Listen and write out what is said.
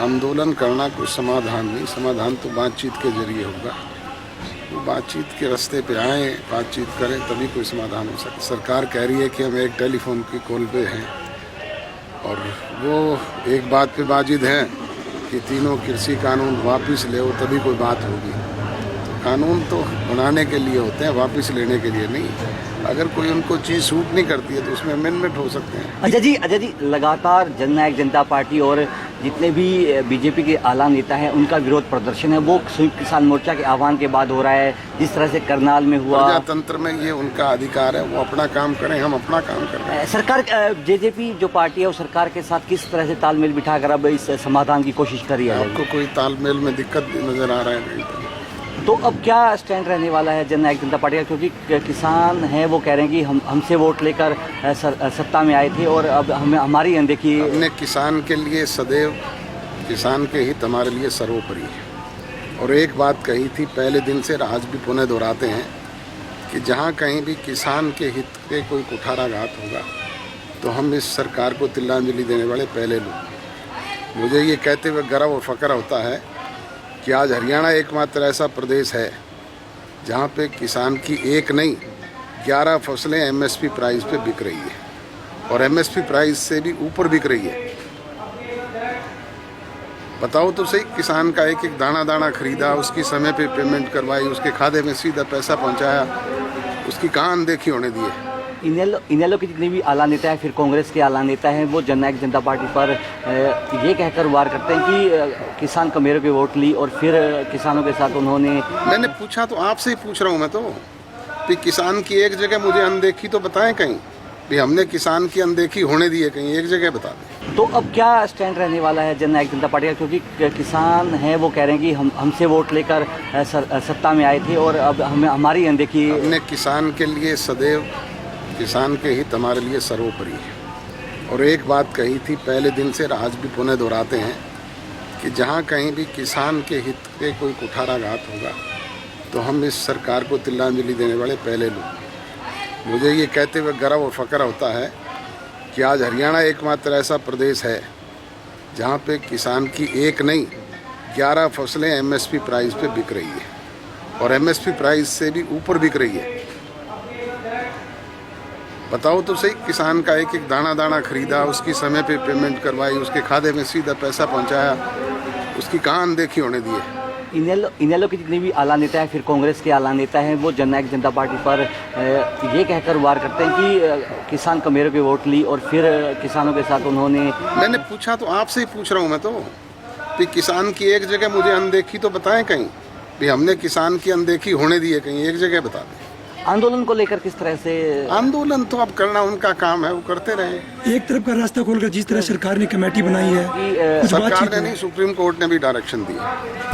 आंदोलन करना कोई समाधान नहीं, समाधान तो बातचीत के जरिए होगा। वो बातचीत के रास्ते पे आए, बातचीत करें, तभी कोई समाधान हो सकता। सरकार कह रही है कि हम एक टेलीफोन की कॉल पे हैं और वो एक बात पे बाजिद हैं कि तीनों कृषि कानून वापस ले, तभी कोई बात होगी। तो कानून तो बनाने के लिए होते हैं, वापस लेने के लिए नहीं। अगर कोई उनको चीज़ सूट नहीं करती है तो उसमें अमेंडमेंट हो सकते हैं। अजय जी, लगातार जननायक जनता पार्टी और जितने भी बीजेपी के आला नेता हैं उनका विरोध प्रदर्शन है वो संयुक्त किसान मोर्चा के आह्वान के बाद हो रहा है। जिस तरह से करनाल में हुआ, प्रजातंत्र में ये उनका अधिकार है, वो अपना काम करें, हम अपना काम कर रहे हैं। सरकार जेजेपी जो पार्टी है वो सरकार के साथ किस तरह से तालमेल बिठाकर अब इस समाधान की कोशिश कर रही है? आपको कोई तालमेल में दिक्कत नजर आ रहा है? तो अब क्या स्टैंड रहने वाला है जननायक जनता पार्टी का? क्योंकि किसान हैं वो कह रहे हैं कि हमसे वोट लेकर सत्ता में आए थे और अब हमारी अनदेखी। हमने किसान के लिए सदैव, किसान के हित हमारे लिए सर्वोपरि है। और एक बात कही थी पहले दिन से, आज भी पुनः दोहराते हैं कि जहाँ कहीं भी किसान के हित पे कोई कुठाराघात होगा तो हम इस सरकार को तिल्लांजलि देने वाले पहले लोग। मुझे ये कहते हुए गर्व और फख्र होता है कि आज हरियाणा एकमात्र ऐसा प्रदेश है जहाँ पे किसान की एक नहीं 11 फसलें एमएसपी प्राइस पे बिक रही है और एमएसपी प्राइस से भी ऊपर बिक रही है। बताओ तो सही, किसान का एक एक दाना दाना खरीदा, उसकी समय पे पेमेंट करवाई, उसके खाते में सीधा पैसा पहुंचाया, उसकी कहाँ अनदेखी होने दी है? इनेलो के जितने भी आला नेता हैं, फिर कांग्रेस के आला नेता हैं, वो जननायक जनता पार्टी पर ये कहकर वार करते हैं कि किसान कमेरों के वोट ली और फिर किसानों के साथ उन्होंने। मैंने पूछा तो आपसे ही पूछ रहा हूँ मैं तो कि किसान की एक जगह मुझे अनदेखी तो बताएं कहीं भी, हमने किसान की अनदेखी होने दी है कहीं, एक जगह बता दें। तो अब क्या स्टैंड रहने वाला है जननायक जनता पार्टी का? क्योंकि किसान हैं वो कह रहे हैं कि हमसे वोट लेकर सत्ता में आए थे और अब हमारी अनदेखी। हमने किसान के लिए सदैव, किसान के हित हमारे लिए सर्वोपरि है। और एक बात कही थी पहले दिन से, आज भी पुनः दोहराते हैं कि जहाँ कहीं भी किसान के हित पे कोई कुठाराघात होगा तो हम इस सरकार को तिल्लांजलि देने वाले पहले लोग। मुझे ये कहते हुए गर्व और फख्र होता है कि आज हरियाणा एकमात्र ऐसा प्रदेश है जहाँ पे किसान की एक नहीं 11 फसलें एमएसपी प्राइस पे बिक रही है और एमएसपी प्राइस से भी ऊपर बिक रही है। बताओ तो सही, किसान का एक एक दाना दाना खरीदा, उसकी समय पे पेमेंट करवाई, उसके खाते में सीधा पैसा पहुंचाया, उसकी कहाँ अनदेखी होने दी है? इनेलो के जितने भी आला नेता हैं, फिर कांग्रेस के आला नेता हैं, वो जननायक जनता पार्टी पर ये कहकर वार करते हैं कि किसान कमेरों के वोट ली और फिर किसानों के साथ उन्होंने। मैंने पूछा तो आपसे ही पूछ रहा हूँ मैं तो कि किसान की एक जगह मुझे अनदेखी तो बताएं कहीं भी, हमने किसान की अनदेखी होने दी है कहीं, एक जगह बता दें। आंदोलन को लेकर किस तरह से? आंदोलन तो अब करना उनका काम है, वो करते रहे। एक तरफ का रास्ता खोलकर जिस तरह सरकार ने कमेटी बनाई है, सरकार ने नहीं, सुप्रीम कोर्ट ने भी डायरेक्शन दिया।